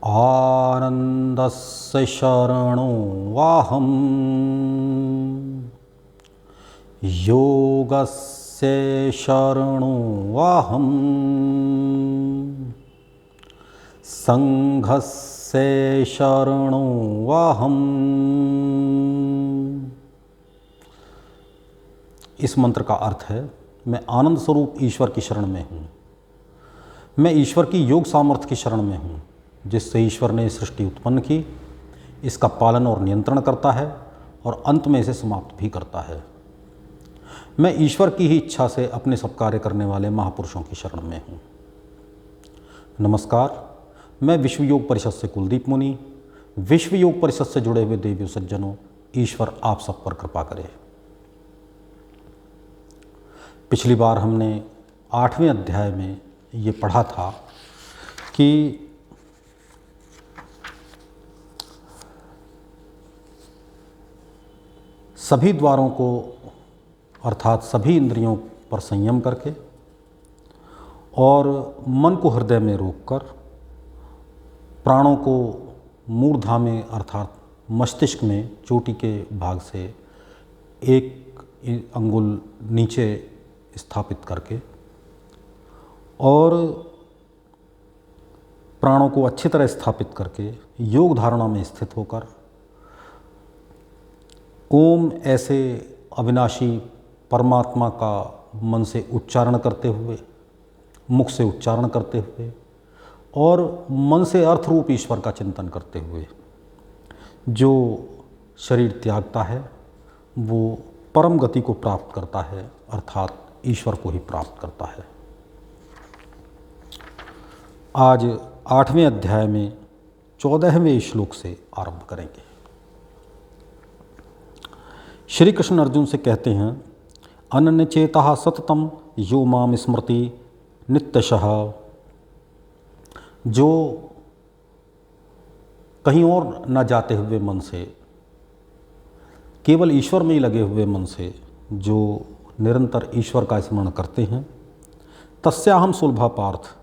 आनन्दस्य शरणो वाहम् योगस्य शरणो वाहम् संघस्य शरणो वाहम्। इस मंत्र का अर्थ है, मैं आनंद स्वरूप ईश्वर की शरण में हूँ। मैं ईश्वर की योग सामर्थ्य की शरण में हूँ, जिससे ईश्वर ने सृष्टि उत्पन्न की, इसका पालन और नियंत्रण करता है और अंत में इसे समाप्त भी करता है। मैं ईश्वर की ही इच्छा से अपने सब कार्य करने वाले महापुरुषों की शरण में हूँ। नमस्कार, मैं विश्व योग परिषद से कुलदीप मुनि। विश्व योग परिषद से जुड़े हुए देवियों सज्जनों, ईश्वर आप सब पर कृपा करे। पिछली बार हमने 8वें अध्याय में ये पढ़ा था कि सभी द्वारों को अर्थात सभी इंद्रियों पर संयम करके और मन को हृदय में रोककर प्राणों को मूर्धा में अर्थात मस्तिष्क में चोटी के भाग से एक अंगुल नीचे स्थापित करके और प्राणों को अच्छी तरह स्थापित करके योग धारणा में स्थित होकर ओम ऐसे अविनाशी परमात्मा का मन से उच्चारण करते हुए, मुख से उच्चारण करते हुए और मन से अर्थ रूप ईश्वर का चिंतन करते हुए जो शरीर त्यागता है वो परम गति को प्राप्त करता है, अर्थात ईश्वर को ही प्राप्त करता है। आज 8वें अध्याय में 14वें श्लोक से आरंभ करेंगे। श्री कृष्ण अर्जुन से कहते हैं, अनन्यचेतः सततम यो माम स्मृति नित्यशः। जो कहीं और न जाते हुए मन से, केवल ईश्वर में ही लगे हुए मन से जो निरंतर ईश्वर का स्मरण करते हैं, तस्याहम सुलभा पार्थ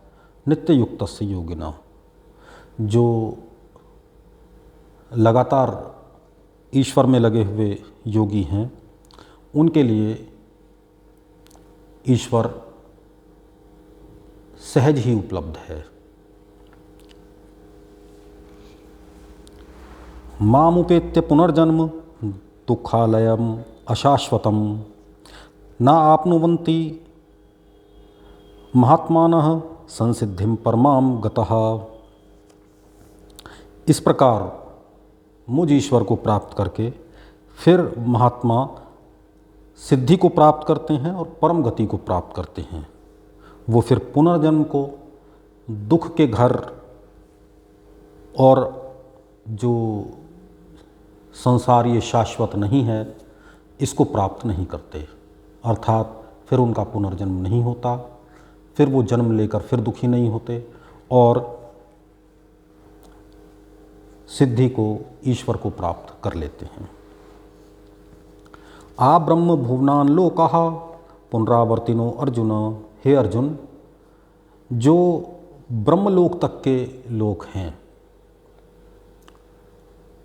नित्य युक्तस्य योगिना। जो लगातार ईश्वर में लगे हुए योगी हैं, उनके लिए ईश्वर सहज ही उपलब्ध है। मामुपेत्य पुनर्जन्म दुःखालयम अशाश्वतम न आपनुवन्ति महात्मानः संसिद्धिं परमाम गतः। इस प्रकार मुझ ईश्वर को प्राप्त करके फिर महात्मा सिद्धि को प्राप्त करते हैं और परम गति को प्राप्त करते हैं। वो फिर पुनर्जन्म को दुख के घर और जो संसार ये शाश्वत नहीं है इसको प्राप्त नहीं करते, अर्थात फिर उनका पुनर्जन्म नहीं होता, फिर वो जन्म लेकर फिर दुखी नहीं होते और सिद्धि को ईश्वर को प्राप्त कर लेते हैं। आ ब्रह्म भुवनान लोकाः पुनरावर्तिनो अर्जुन। हे अर्जुन, जो ब्रह्मलोक तक के लोक हैं,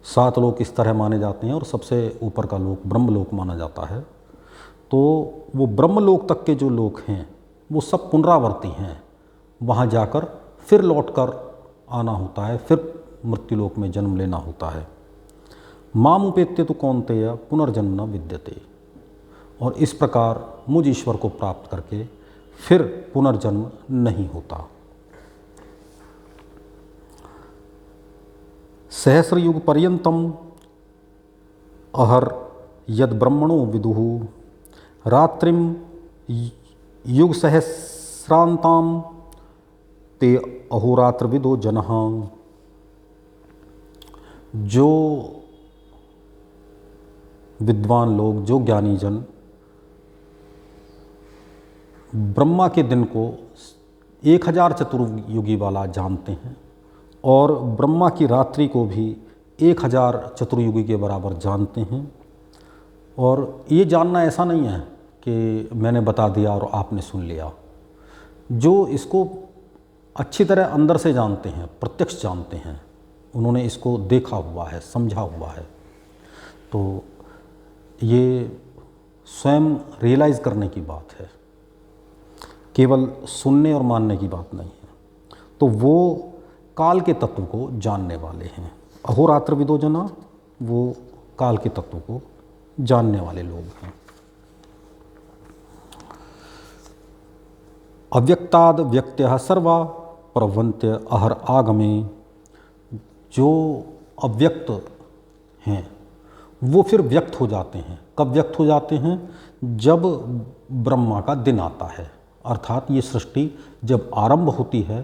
7 लोक इस तरह माने जाते हैं और सबसे ऊपर का लोक ब्रह्मलोक माना जाता है। तो वो ब्रह्मलोक तक के जो लोक हैं वो सब पुनरावर्ती हैं, वहाँ जाकर फिर लौटकर आना होता है, फिर मृत्युलोक में जन्म लेना होता है। मामुपेत्य तो कौन्तेय पुनर्जन्म न विद्यते। और इस प्रकार मुझ ईश्वर को प्राप्त करके फिर पुनर्जन्म नहीं होता। सहस्रयुग पर्यंतम अहर यद ब्रह्मणो विदुः रात्रिम युग सहस्रांताम ते अहोरात्र विदो जनः। जो विद्वान लोग, जो ज्ञानी जन ब्रह्मा के दिन को 1000 चतुर्युगी वाला जानते हैं और ब्रह्मा की रात्रि को भी 1000 चतुर्युगी के बराबर जानते हैं। और ये जानना ऐसा नहीं है कि मैंने बता दिया और आपने सुन लिया। जो इसको अच्छी तरह अंदर से जानते हैं, प्रत्यक्ष जानते हैं, उन्होंने इसको देखा हुआ है, समझा हुआ है। तो ये स्वयं रियलाइज़ करने की बात है, केवल सुनने और मानने की बात नहीं है। तो वो काल के तत्व को जानने वाले हैं। अहोरात्र विदो जना, वो काल के तत्व को जानने वाले लोग हैं। अव्यक्ताद व्यक्तयः सर्वा प्रवन्त्य अहर आगमे, जो अव्यक्त हैं वो फिर व्यक्त हो जाते हैं। कब व्यक्त हो जाते हैं? जब ब्रह्मा का दिन आता है, अर्थात ये सृष्टि जब आरंभ होती है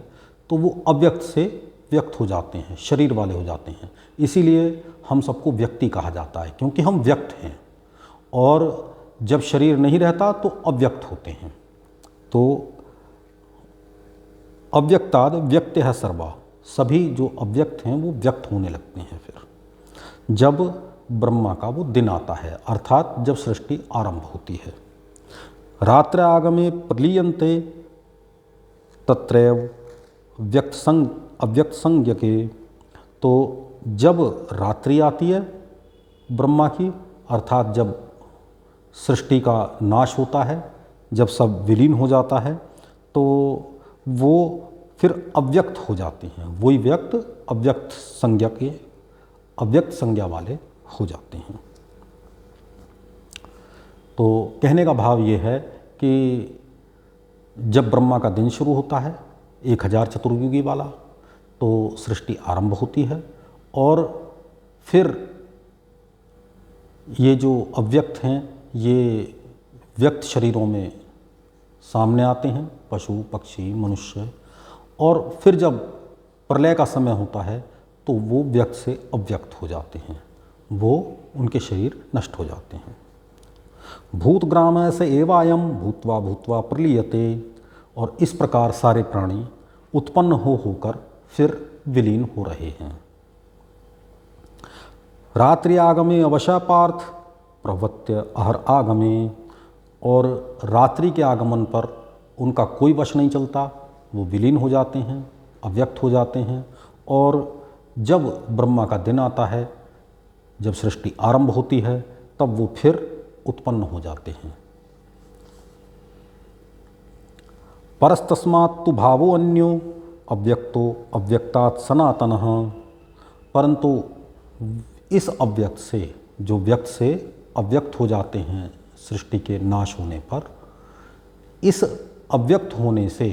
तो वो अव्यक्त से व्यक्त हो जाते हैं, शरीर वाले हो जाते हैं। इसीलिए हम सबको व्यक्ति कहा जाता है, क्योंकि हम व्यक्त हैं। और जब शरीर नहीं रहता तो अव्यक्त होते हैं। तो अव्यक्ताद व्यक्तयः सर्वा, सभी जो अव्यक्त हैं वो व्यक्त होने लगते हैं फिर जब ब्रह्मा का वो दिन आता है, अर्थात जब सृष्टि आरंभ होती है। रात्र आगमे प्रलीयन्ते तत्रैव अव्यक्त संज्ञ के, तो जब रात्रि आती है ब्रह्मा की, अर्थात जब सृष्टि का नाश होता है, जब सब विलीन हो जाता है, तो वो फिर अव्यक्त हो जाती हैं। वही व्यक्त अव्यक्त संज्ञा वाले हो जाते हैं। तो कहने का भाव ये है कि जब ब्रह्मा का दिन शुरू होता है 1000 चतुर्युगी वाला, तो सृष्टि आरंभ होती है और फिर ये जो अव्यक्त हैं ये व्यक्त शरीरों में सामने आते हैं, पशु पक्षी मनुष्य, और फिर जब प्रलय का समय होता है तो वो व्यक्त से अव्यक्त हो जाते हैं, वो उनके शरीर नष्ट हो जाते हैं। भूतग्राम से एवायम भूत्वा भूत्वा प्रलीयते, और इस प्रकार सारे प्राणी उत्पन्न होकर फिर विलीन हो रहे हैं। रात्रि आगमे अवशा पार्थ प्रवत्य अहर आगमे, और रात्रि के आगमन पर उनका कोई वश नहीं चलता, वो विलीन हो जाते हैं, अव्यक्त हो जाते हैं। और जब ब्रह्मा का दिन आता है, जब सृष्टि आरंभ होती है, तब वो फिर उत्पन्न हो जाते हैं। परस्तस्मात् तु भावो अन्यो अव्यक्तो अव्यक्तात् सनातनः, परंतु इस अव्यक्त से, जो व्यक्त से अव्यक्त हो जाते हैं सृष्टि के नाश होने पर, इस अव्यक्त होने से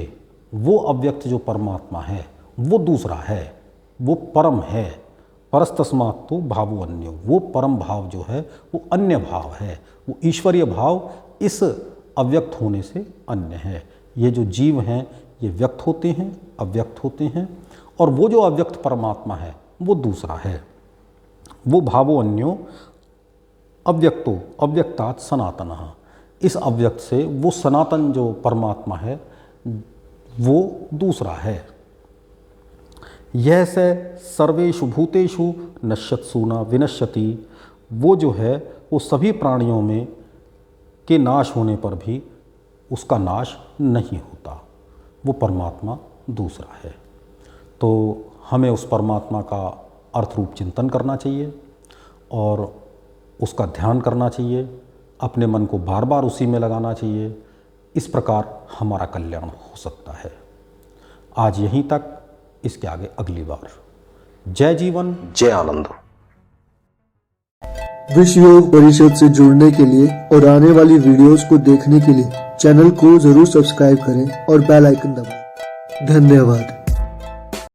वो अव्यक्त जो परमात्मा है वो दूसरा है, वो परम है। परस्तस्मात् तो भावो अन्यो, वो परम भाव जो है वो अन्य भाव है, वो ईश्वरीय भाव इस अव्यक्त होने से अन्य है। ये जो जीव हैं ये व्यक्त होते हैं, अव्यक्त होते हैं, और वो जो अव्यक्त परमात्मा है वो दूसरा है। वो भावो अन्यो अव्यक्तो अव्यक्तात् सनातनः, इस अव्यक्त से वो सनातन जो परमात्मा है वो दूसरा है। यह से सर्वेषु भूतेषु नश्यत्सु न विनश्यति, वो जो है वो सभी प्राणियों में के नाश होने पर भी उसका नाश नहीं होता, वो परमात्मा दूसरा है। तो हमें उस परमात्मा का अर्थ रूप चिंतन करना चाहिए और उसका ध्यान करना चाहिए, अपने मन को बार बार उसी में लगाना चाहिए। इस प्रकार हमारा कल्याण हो सकता है। आज यहीं तक, इसके आगे अगली बार। जय जीवन जय आनंद। विश्व योग परिषद से जुड़ने के लिए और आने वाली वीडियोस को देखने के लिए चैनल को जरूर सब्सक्राइब करें और बेल आइकन दबाएं। धन्यवाद।